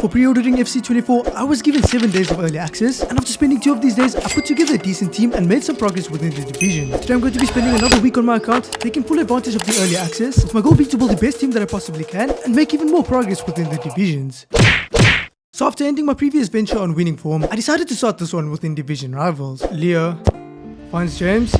For pre-ordering FC24, I was given 7 days of early access, and after spending 2 of these days, I put together a decent team and made some progress within the division. Today I'm going to be spending another week on my account, taking full advantage of the early access, with my goal being to build the best team that I possibly can, and make even more progress within the divisions. So after ending my previous venture on winning form, I decided to start this one within division rivals. Leo finds James.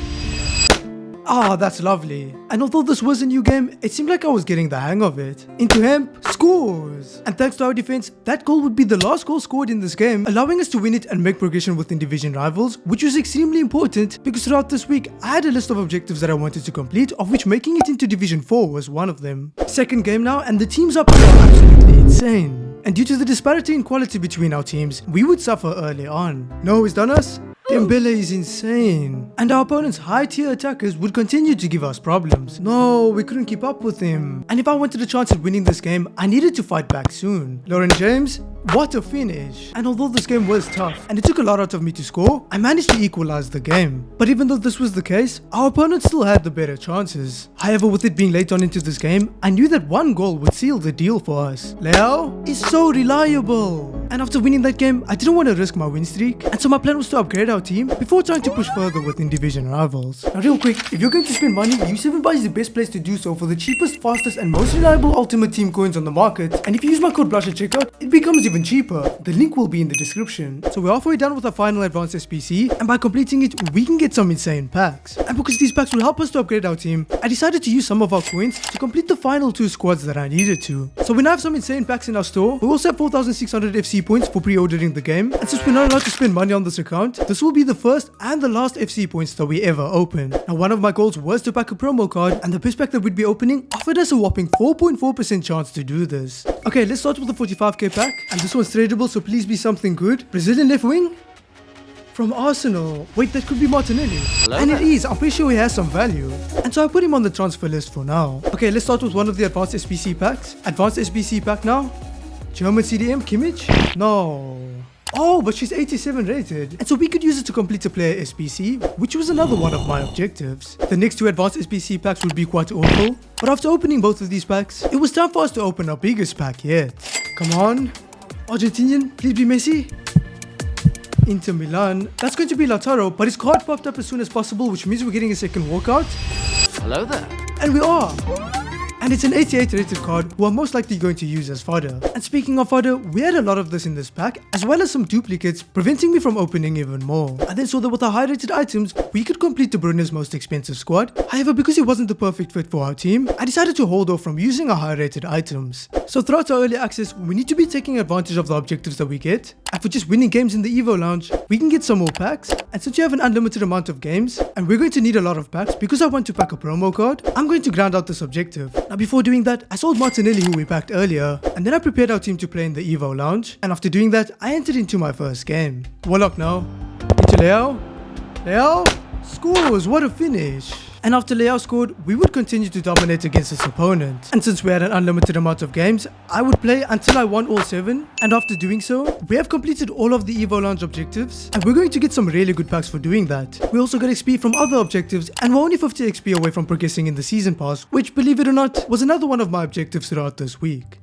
Ah, that's lovely. And although this was a new game, it seemed like I was getting the hang of it. Into Hemp, scores! And thanks to our defense, that goal would be the last goal scored in this game, allowing us to win it and make progression within division rivals, which was extremely important because throughout this week, I had a list of objectives that I wanted to complete, of which making it into division 4 was one of them. Second game now, and the teams up here are absolutely insane. And due to the disparity in quality between our teams, we would suffer early on. Know who's done us? Dembele is insane. And our opponent's high tier attackers would continue to give us problems. No, we couldn't keep up with him. And if I wanted a chance at winning this game, I needed to fight back soon. Lauren James, what a finish. And although this game was tough and it took a lot out of me to score, I managed to equalize the game. But even though this was the case, our opponent still had the better chances. However, with it being late on into this game, I knew that one goal would seal the deal for us. Leo is so reliable. And after winning that game, I didn't want to risk my win streak, and so my plan was to upgrade our team before trying to push further within division rivals. Now real quick, if you're going to spend money, U7Buy is the best place to do so for the cheapest, fastest and most reliable ultimate team coins on the market. And if you use my code Blushh at checkout, it becomes even cheaper. The link will be in the description. So we're halfway done with our final advanced SPC, and by completing it, we can get some insane packs. And because these packs will help us to upgrade our team, I decided to use some of our coins to complete the final 2 squads that I needed to. So we now have some insane packs in our store. We also have 4,600 FC points for pre-ordering the game, and since we're not allowed to spend money on this account, this will be the first and the last FC points that we ever open. Now one of my goals was to pack a promo card, and the best pack that we'd be opening offered us a whopping 4.4% chance to do this. Okay, let's start with the 45k pack, and this one's tradable, so please be something good. Brazilian left wing from Arsenal. Wait, that could be Martinelli. And it is, I'm pretty sure he has some value. And so I put him on the transfer list for now. Okay, let's start with one of the advanced SPC packs. Advanced SPC pack now. German CDM, Kimmich? No. Oh, but she's 87 rated. And so we could use it to complete a player SPC, which was another one of my objectives. The next 2 advanced SPC packs would be quite awful. But after opening both of these packs, it was time for us to open our biggest pack yet. Come on. Argentinian, please be Messi. Inter Milan. That's going to be Lautaro, but his card popped up as soon as possible, which means we're getting a second walkout. Hello there. And we are. And it's an 88 rated card who I'm most likely going to use as fodder. And speaking of fodder, we had a lot of this in this pack, as well as some duplicates, preventing me from opening even more. I then saw that with our high rated items, we could complete De Bruyne's most expensive squad. However, because he wasn't the perfect fit for our team, I decided to hold off from using our high rated items. So throughout our early access, we need to be taking advantage of the objectives that we get. And for just winning games in the Evo Lounge, we can get some more packs. And since you have an unlimited amount of games, and we're going to need a lot of packs because I want to pack a promo card, I'm going to grind out this objective. Now before doing that, I sold Martinelli, who we packed earlier, and then I prepared our team to play in the Evo Lounge. And after doing that, I entered into my first game. Warlock now. Into Leo. Leo scores, what a finish. And after Leo scored, we would continue to dominate against his opponent. And since we had an unlimited amount of games, I would play until I won all 7. And after doing so, we have completed all of the Evo Lounge objectives, and we're going to get some really good packs for doing that. We also got XP from other objectives, and we're only 50 XP away from progressing in the season pass, which, believe it or not, was another one of my objectives throughout this week.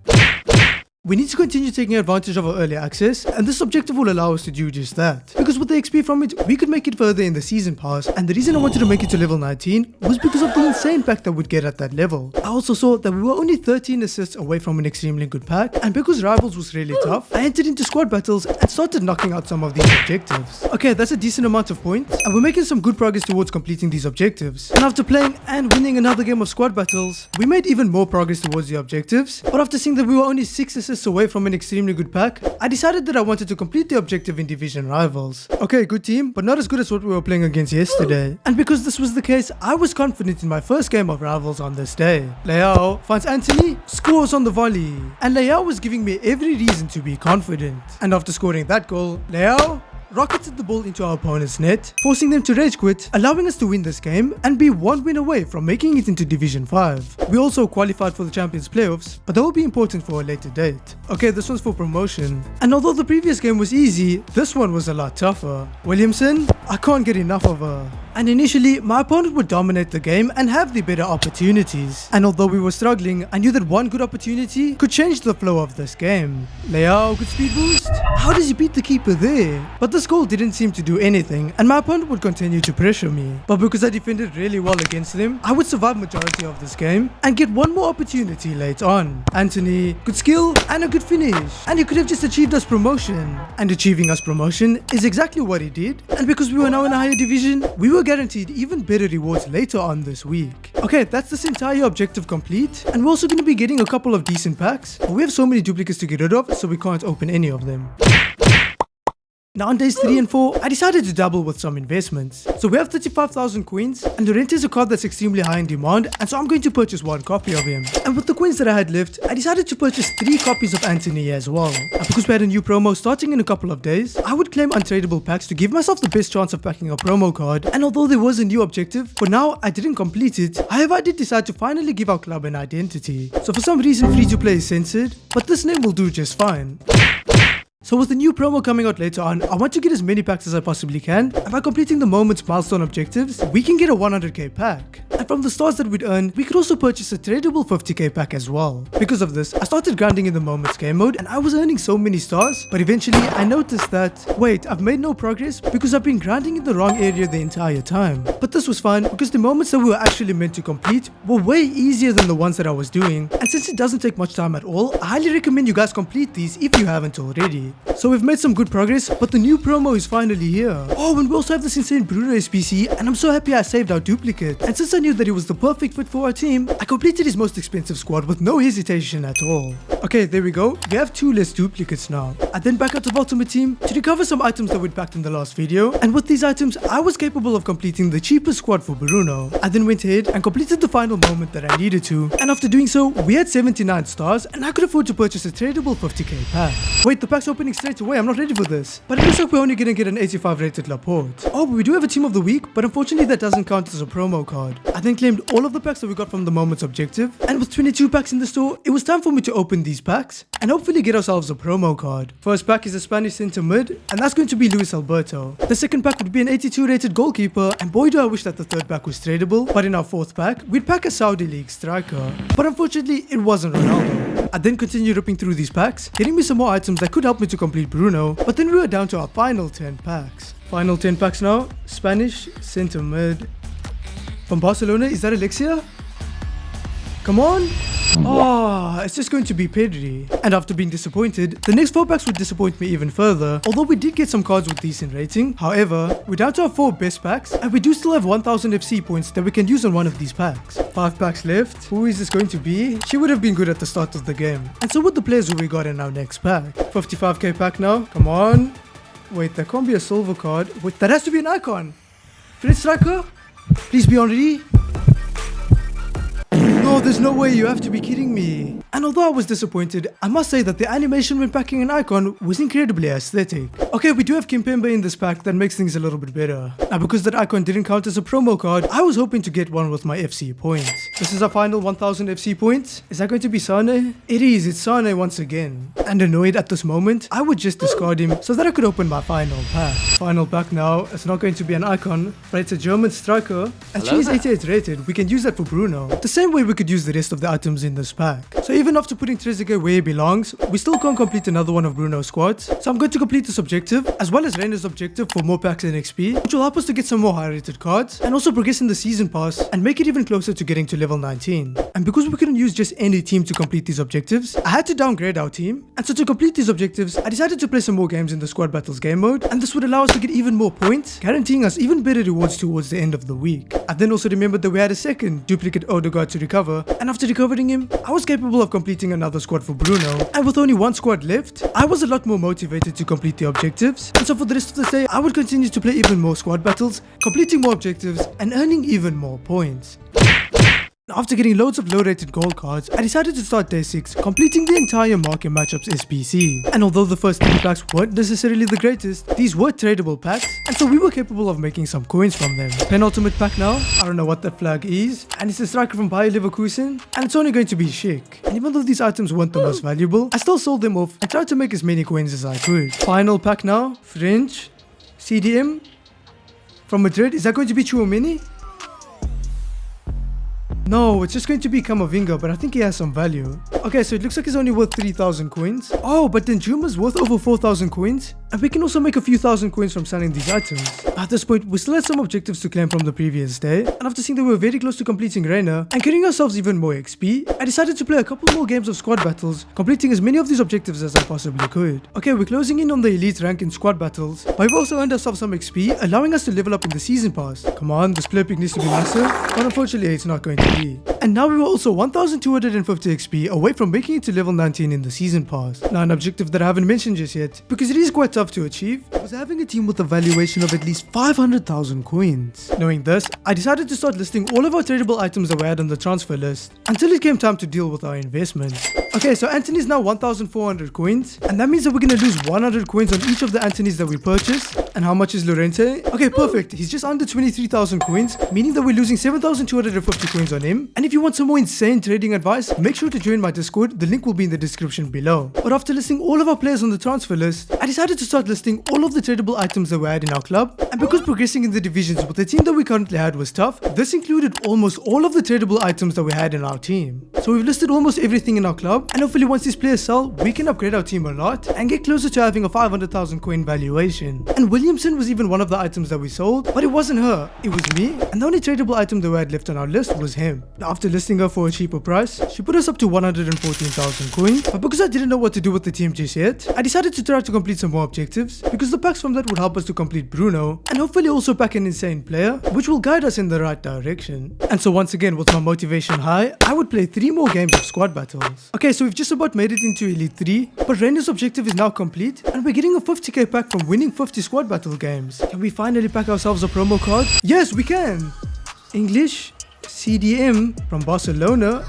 We need to continue taking advantage of our early access, and this objective will allow us to do just that. Because with the XP from it, we could make it further in the season pass, and the reason I wanted to make it to level 19 was because of the insane pack that we'd get at that level. I also saw that we were only 13 assists away from an extremely good pack, and because Rivals was really tough, I entered into squad battles and started knocking out some of these objectives. Okay, that's a decent amount of points, and we're making some good progress towards completing these objectives. And after playing and winning another game of squad battles, we made even more progress towards the objectives. But after seeing that we were only 6 assists away from an extremely good pack, I decided that I wanted to complete the objective in division rivals. Okay, good team, but not as good as what we were playing against yesterday. And because this was the case, I was confident in my first game of rivals on this day. Leao finds Anthony, scores on the volley. And Leao was giving me every reason to be confident. And after scoring that goal, Leao rocketed the ball into our opponent's net, forcing them to rage quit, allowing us to win this game and be 1 win away from making it into Division 5. We also qualified for the Champions playoffs, but that will be important for a later date. Okay, this one's for promotion. And although the previous game was easy, this one was a lot tougher. Williamson, I can't get enough of her. And initially, my opponent would dominate the game and have the better opportunities. And although we were struggling, I knew that one good opportunity could change the flow of this game. Leao, good speed boost. How does he beat the keeper there? But this goal didn't seem to do anything, and my opponent would continue to pressure me. But because I defended really well against them, I would survive majority of this game and get one more opportunity late on. Anthony, good skill and a good finish. And he could have just achieved us promotion. And achieving us promotion is exactly what he did. And because we were now in a higher division, we were guaranteed even better rewards later on this week. Okay, that's this entire objective complete. And we're also going to be getting a couple of decent packs. But we have so many duplicates to get rid of, so we can't open any of them. Now on days 3 and 4, I decided to double with some investments. So we have 35,000 coins, and the rent is a card that's extremely high in demand, and so I'm going to purchase one copy of him. And with the coins that I had left, I decided to purchase 3 copies of Anthony as well. And because we had a new promo starting in a couple of days, I would claim untradeable packs to give myself the best chance of packing a promo card. And although there was a new objective, for now I didn't complete it. However, I did decide to finally give our club an identity. So for some reason free to play is censored, but this name will do just fine. So with the new promo coming out later on, I want to get as many packs as I possibly can, and by completing the moment's milestone objectives, we can get a 100k pack. And from the stars that we'd earn, we could also purchase a tradable 50k pack as well. Because of this, I started grinding in the moment's game mode, and I was earning so many stars, but eventually I noticed that, wait, I've made no progress because I've been grinding in the wrong area the entire time. But this was fun because the moments that we were actually meant to complete were way easier than the ones that I was doing, and since it doesn't take much time at all, I highly recommend you guys complete these if you haven't already. So we've made some good progress, but the new promo is finally here. Oh, and we also have this insane Bruno SPC, and I'm so happy I saved our duplicate. And since I knew that he was the perfect fit for our team, I completed his most expensive squad with no hesitation at all. Okay, there we go. We have 2 less duplicates now. I then back out of Ultimate Team to recover some items that we'd packed in the last video, and with these items, I was capable of completing the cheapest squad for Bruno. I then went ahead and completed the final moment that I needed to, and after doing so, we had 79 stars, and I could afford to purchase a tradable 50k pack. Wait, the pack's opening straight away. I'm not ready for this. But it looks like we're only gonna get an 85 rated Laporte. Oh, but we do have a team of the week, but unfortunately that doesn't count as a promo card. I then claimed all of the packs that we got from the moment's objective, and with 22 packs in the store, it was time for me to open these packs and hopefully get ourselves a promo card. First pack is a Spanish center mid, and that's going to be Luis Alberto. The second pack would be an 82 rated goalkeeper, and boy do I wish that the third pack was tradable, but in our fourth pack, we'd pack a Saudi League striker. But unfortunately, it wasn't Ronaldo. I then continued ripping through these packs, getting me some more items that could help me to complete Bruno, but then we were down to our final 10 packs. Final 10 packs now. Spanish center mid. From Barcelona, is that Alexia? Come on. Oh, it's just going to be Pedri. And after being disappointed, the next 4 packs would disappoint me even further, although we did get some cards with decent rating. However, we're down to our 4 best packs, and we do still have 1000 FC points that we can use on one of these packs. 5 packs left. Who is this going to be? She would have been good at the start of the game. And so would the players who we got in our next pack. 55k pack now. Come on. Wait, that can't be a silver card. Wait, that has to be an icon. French striker? Please be Henry. No, there's no way, you have to be kidding me. And although I was disappointed, I must say that the animation when packing an icon was incredibly aesthetic. Okay, we do have Kimpembe in this pack that makes things a little bit better. Now because that icon didn't count as a promo card, I was hoping to get one with my FC points. This is our final 1000 FC points. Is that going to be Sane? It is, it's Sane once again. And annoyed at this moment, I would just discard him so that I could open my final pack. Final pack now, it's not going to be an icon, but it's a German striker. And she is 88 rated, we can use that for Bruno. The same way we could use the rest of the items in this pack. So even after putting Trezeguet where he belongs, we still can't complete another one of Bruno's squads. So I'm going to complete this objective, as well as Reiner's objective for more packs and XP, which will help us to get some more high rated cards, and also progress in the season pass, and make it even closer to getting to level 19. And because we couldn't use just any team to complete these objectives, I had to downgrade our team, and so to complete these objectives, I decided to play some more games in the squad battles game mode, and this would allow us to get even more points, guaranteeing us even better rewards towards the end of the week. I then also remembered that we had a second duplicate Odegaard to recover, and after recovering him, I was capable of completing another squad for Bruno, and with only 1 squad left, I was a lot more motivated to complete the objectives, and so for the rest of the day, I would continue to play even more squad battles, completing more objectives, and earning even more points. After getting loads of low-rated gold cards, I decided to start day 6, completing the entire market matchups SBC. And although the first 3 packs weren't necessarily the greatest, these were tradable packs, and so we were capable of making some coins from them. Penultimate pack now, I don't know what that flag is, and it's a striker from Bayer Leverkusen, and it's only going to be Schick. And even though these items weren't the most valuable, I still sold them off and tried to make as many coins as I could. Final pack now, French, CDM, From Madrid, is that going to be Chouameni? No, it's just going to be Camavinga, but I think he has some value. Okay, so it looks like he's only worth 3,000 coins. Oh, but then Juma's worth over 4,000 coins. And we can also make a few thousand coins from selling these items. At this point, we still had some objectives to claim from the previous day. And after seeing that we were very close to completing Reina and getting ourselves even more XP, I decided to play a couple more games of squad battles, completing as many of these objectives as I possibly could. Okay, we're closing in on the elite rank in squad battles, but we've also earned ourselves some XP, allowing us to level up in the season pass. Come on, this player pick needs to be massive, but unfortunately it's not going to be. And now we were also 1,250 XP away from making it to level 19 in the season pass. Now an objective that I haven't mentioned just yet, because it is quite tough to achieve, was having a team with a valuation of at least 500,000 coins. Knowing this, I decided to start listing all of our tradable items that we had on the transfer list, until it came time to deal with our investments. Okay, so Anthony is now 1,400 coins, and that means that we're gonna lose 100 coins on each of the Anthonys that we purchased. And how much is Llorente? Okay, perfect. He's just under 23,000 coins, meaning that we're losing 7,250 coins on him. And if you want some more insane trading advice, make sure to join my Discord. The link will be in the description below. But after listing all of our players on the transfer list, I decided to start listing all of the tradable items that we had in our club. And because progressing in the divisions with the team that we currently had was tough, this included almost all of the tradable items that we had in our team. So we've listed almost everything in our club, and hopefully once these players sell, we can upgrade our team a lot and get closer to having a 500,000 coin valuation. And Williamson was even one of the items that we sold, but it wasn't her, it was me. And the only tradable item that we had left on our list was him. Now after listing her for a cheaper price, she put us up to 114,000 coins, but because I didn't know what to do with the team just yet, I decided to try to complete some more objectives, because the packs from that would help us to complete Bruno, and hopefully also pack an insane player, which will guide us in the right direction. And so once again, with my motivation high, I would play 3 more games of squad battles. Okay, so we've just about made it into Elite 3, but Reina's objective is now complete, and we're getting a 50k pack from winning 50 squad battle games. Can we finally pack ourselves a promo card? Yes, we can! English, CDM from Barcelona.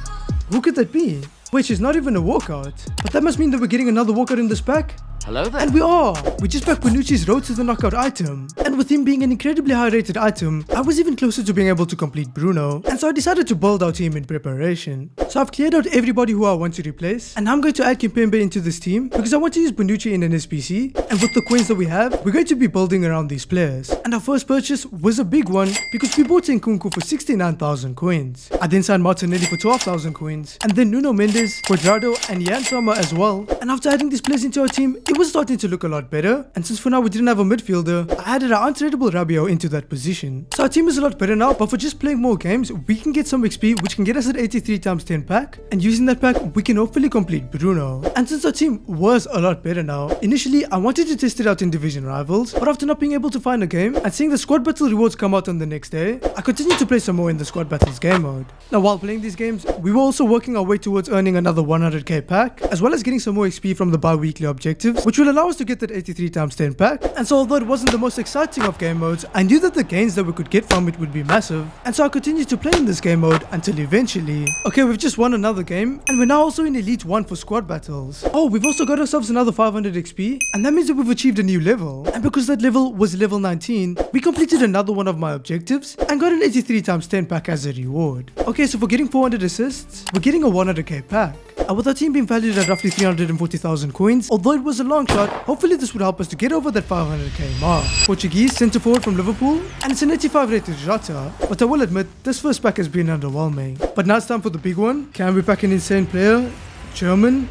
Who could that be? Wait, she's not even a walkout. But that must mean that we're getting another walkout in this pack? Hello there. And we are! We just packed Bonucci's road to the knockout item. And with him being an incredibly high rated item, I was even closer to being able to complete Bruno. And so I decided to build our team in preparation. So I've cleared out everybody who I want to replace. And now I'm going to add Kimpembe into this team because I want to use Bonucci in an SPC. And with the coins that we have, we're going to be building around these players. And our first purchase was a big one because we bought Nkunku for 69,000 coins. I then signed Martinelli for 12,000 coins. And then Nuno Mendes, Cuadrado and Jan Sommer as well. And after adding these players into our team, it was starting to look a lot better, and since for now we didn't have a midfielder, I added our untradeable Rabiot into that position. So our team is a lot better now, but for just playing more games, we can get some XP which can get us at 83 times 10 pack, and using that pack, we can hopefully complete Bruno. And since our team was a lot better now, initially I wanted to test it out in division rivals, but after not being able to find a game, and seeing the squad battle rewards come out on the next day, I continued to play some more in the squad battles game mode. Now while playing these games, we were also working our way towards earning another 100k pack, as well as getting some more XP from the bi-weekly objectives, which will allow us to get that 83 times 10 pack. And so although it wasn't the most exciting of game modes, I knew that the gains that we could get from it would be massive, and so I continued to play in this game mode until eventually, okay, we've just won another game, and we're now also in Elite 1 for squad battles. Oh, we've also got ourselves another 500 XP, and that means that we've achieved a new level. And because that level was level 19, we completed another one of my objectives and got an 83 times 10 pack as a reward. Okay, so for getting 400 assists, we're getting a 100k pack. And with our team being valued at roughly 340,000 coins, although it was a long shot, hopefully this would help us to get over that 500k mark. Portuguese centre forward from Liverpool, and it's an 85 rated Jota, but I will admit, this first pack has been underwhelming. But now it's time for the big one. Can we pack an insane player? German?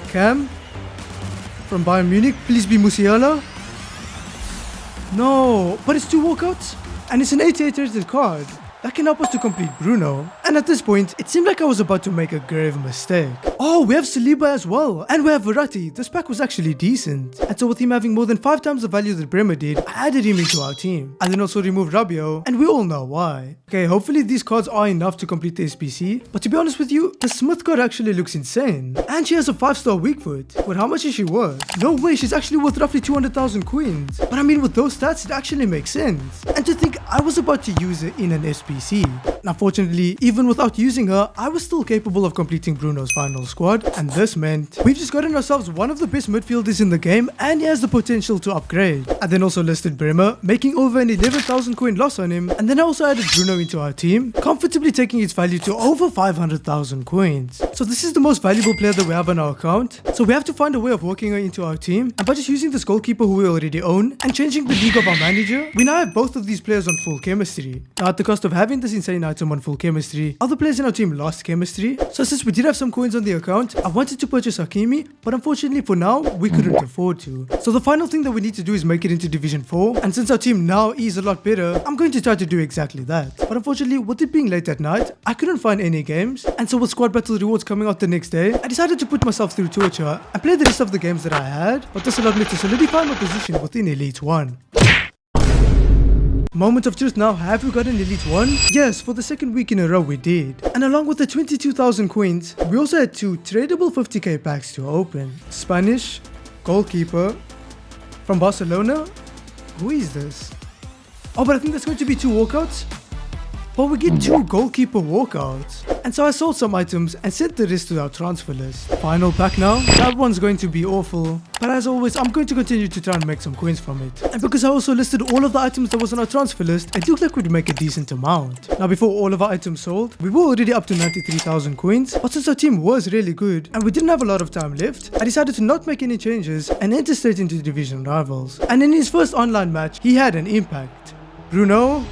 Cam? From Bayern Munich? Please be Musiala? No, but it's 2 walkouts, and it's an 88 rated card. That can help us to complete Bruno. And at this point, it seemed like I was about to make a grave mistake. Oh, we have Saliba as well. And we have Verratti. This pack was actually decent. And so with him having more than 5 times the value that Bremer did, I added him into our team. I then also removed Rabiot, and we all know why. Okay, hopefully these cards are enough to complete the SPC. But to be honest with you, the Smith card actually looks insane. And she has a 5-star weak foot. But how much is she worth? No way, she's actually worth roughly 200,000 coins. But I mean, with those stats, it actually makes sense. And to think I was about to use her in an SPC. Now fortunately, even without using her, I was still capable of completing Bruno's final squad, and this meant we've just gotten ourselves one of the best midfielders in the game, and he has the potential to upgrade. I then also listed Bremer, making over an 11,000 coin loss on him, and then I also added Bruno into our team, comfortably taking its value to over 500,000 coins. So this is the most valuable player that we have on our account, so we have to find a way of working her into our team, and by just using this goalkeeper who we already own, and changing the league of our manager, we now have both of these players on full chemistry. Now at the cost of having this insane item on full chemistry, other players in our team lost chemistry. So since we did have some coins on the account, I wanted to purchase Hakimi, but unfortunately for now, we couldn't afford to. So the final thing that we need to do is make it into Division 4. And since our team now is a lot better, I'm going to try to do exactly that. But unfortunately, with it being late at night, I couldn't find any games. And so with squad battle rewards coming out the next day, I decided to put myself through torture and play the rest of the games that I had. But this allowed me to solidify my position within Elite 1. Moment of truth now, have we got an Elite 1? Yes, for the second week in a row we did. And along with the 22,000 coins, we also had 2 tradable 50k packs to open. Spanish, goalkeeper, from Barcelona? Who is this? Oh, but I think that's going to be 2 walkouts. But we get 2 goalkeeper walkouts. And so I sold some items and sent the rest to our transfer list. Final pack now. That one's going to be awful. But as always, I'm going to continue to try and make some coins from it. And because I also listed all of the items that was on our transfer list, it looked like we'd make a decent amount. Now before all of our items sold, we were already up to 93,000 coins. But since our team was really good and we didn't have a lot of time left, I decided to not make any changes and enter straight into division rivals. And in his first online match, he had an impact. Bruno.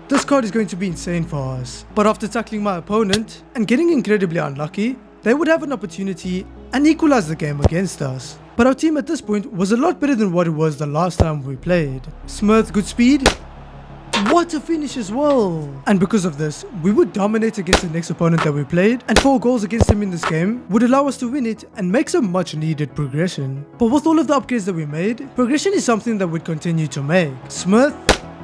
This card is going to be insane for us. But after tackling my opponent and getting incredibly unlucky, they would have an opportunity and equalize the game against us. But our team at this point was a lot better than what it was the last time we played. Smith, good speed. What a finish as well. And because of this, we would dominate against the next opponent that we played, and 4 goals against him in this game would allow us to win it and make some much needed progression. But with all of the upgrades that we made, progression is something that we'd continue to make. Smith,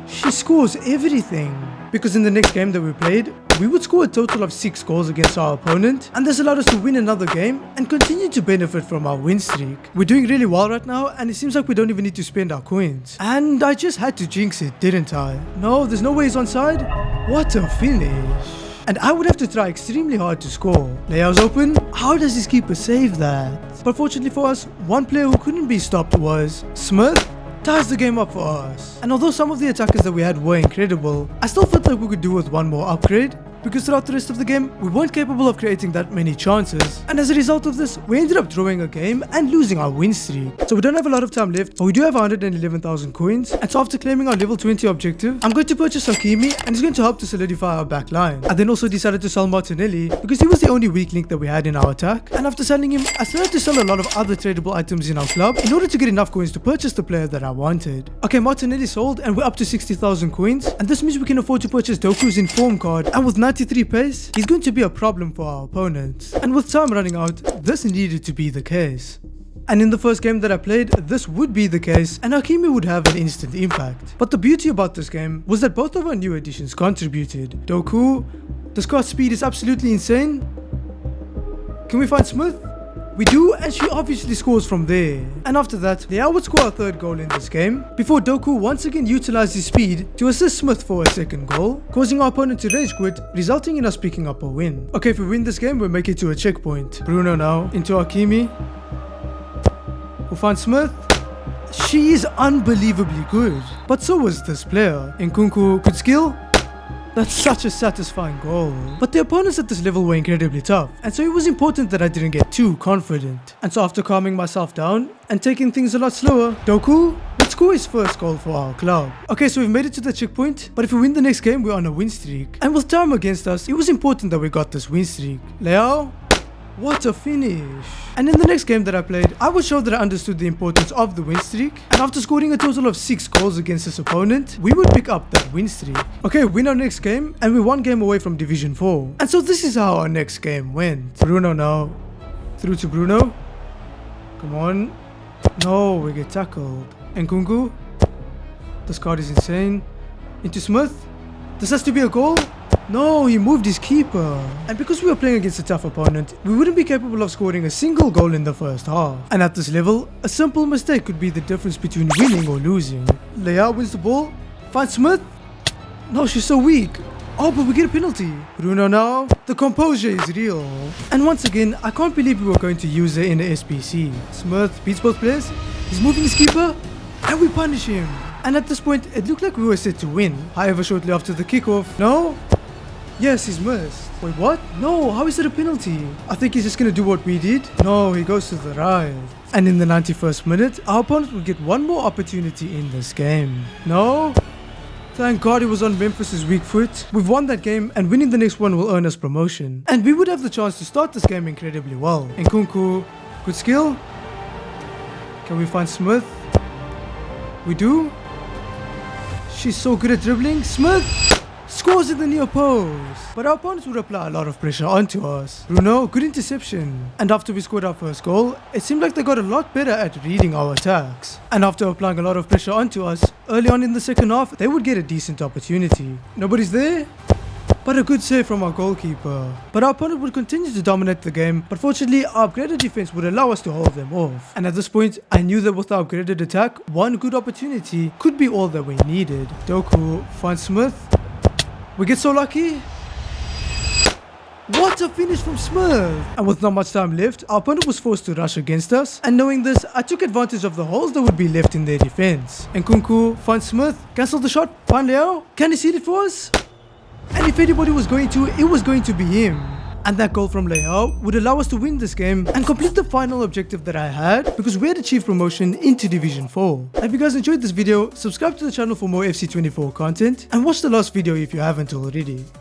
she scores everything. Because in the next game that we played, we would score a total of 6 goals against our opponent, and this allowed us to win another game and continue to benefit from our win streak. We're doing really well right now, and it seems like we don't even need to spend our coins. And I just had to jinx it, didn't I? No, there's no way he's onside. What a finish. And I would have to try extremely hard to score. Leao's open. How does his keeper save that? But fortunately for us, one player who couldn't be stopped was Smith. Ties the game up for us. And although some of the attackers that we had were incredible, I still felt like we could do with one more upgrade. Because throughout the rest of the game, we weren't capable of creating that many chances. And as a result of this, we ended up drawing a game and losing our win streak. So we don't have a lot of time left, but we do have 111,000 coins. And so after claiming our level 20 objective, I'm going to purchase Hakimi, and he's going to help to solidify our back line. I then also decided to sell Martinelli because he was the only weak link that we had in our attack. And after selling him, I still had to sell a lot of other tradable items in our club in order to get enough coins to purchase the player that I wanted. Okay, Martinelli sold and we're up to 60,000 coins. And this means we can afford to purchase Doku's inform card. And with 93 pace, he's going to be a problem for our opponents. And with time running out, this needed to be the case. And in the first game that I played, this would be the case, and Hakimi would have an instant impact. But the beauty about this game was that both of our new additions contributed. Doku, the squad speed is absolutely insane. Can we find Smith? We do, and she obviously scores from there. And after that, Leao would score our 3rd goal in this game, before Doku once again utilized his speed to assist Smith for a 2nd goal, causing our opponent to rage quit, resulting in us picking up a win. Okay, if we win this game, we'll make it to a checkpoint. Bruno now, into Hakimi. We'll find Smith. She is unbelievably good, but so was this player. Nkunku, good skill. That's such a satisfying goal. But the opponents at this level were incredibly tough, and so it was important that I didn't get too confident. And so after calming myself down and taking things a lot slower, Doku would score his 1st goal for our club. Okay, so we've made it to the checkpoint, but if we win the next game, we're on a win streak. And with time against us, it was important that we got this win streak. Leao, what a finish. And in the next game that I played, I would show that I understood the importance of the win streak, and after scoring a total of 6 goals against this opponent, we would pick up that win streak. Okay, win our next game, and we're 1 game away from Division 4. And so this is how our next game went. Bruno now. Through to Bruno. Come on. No, we get tackled. Nkunku. This card is insane. Into Smith. This has to be a goal. No, he moved his keeper. And because we were playing against a tough opponent, we wouldn't be capable of scoring a single goal in the first half. And at this level, a simple mistake could be the difference between winning or losing. Leao wins the ball. Finds Smith. No, she's so weak. Oh, but we get a penalty. Bruno now. The composure is real. And once again, I can't believe we were going to use her in the SPC. Smith beats both players. He's moving his keeper. And we punish him. And at this point, it looked like we were set to win. However, shortly after the kickoff, no? Yes, he's missed. Wait, what? No, how is it a penalty? I think he's just gonna do what we did. No, he goes to the right. And in the 91st minute, our opponent will get one more opportunity in this game. No? Thank God it was on Memphis' weak foot. We've won that game, and winning the next one will earn us promotion. And we would have the chance to start this game incredibly well. Nkunku, good skill. Can we find Smith? We do. She's so good at dribbling. Smith scores in the near post. But our opponents would apply a lot of pressure onto us. Bruno, good interception. And after we scored our first goal, it seemed like they got a lot better at reading our attacks. And after applying a lot of pressure onto us, early on in the second half, they would get a decent opportunity. Nobody's there, but a good save from our goalkeeper. But our opponent would continue to dominate the game, but fortunately our upgraded defense would allow us to hold them off. And at this point, I knew that with our upgraded attack, one good opportunity could be all that we needed. Doku finds Smith. We get so lucky. What a finish from Smith! And with not much time left, our opponent was forced to rush against us, and knowing this, I took advantage of the holes that would be left in their defense. Nkunku finds Smith, cancel the shot, find Leo. Can he see it for us? And if anybody was going to, it was going to be him. And that goal from Leo would allow us to win this game and complete the final objective that I had, because we had achieved promotion into Division 4. If you guys enjoyed this video, subscribe to the channel for more FC24 content, and watch the last video if you haven't already.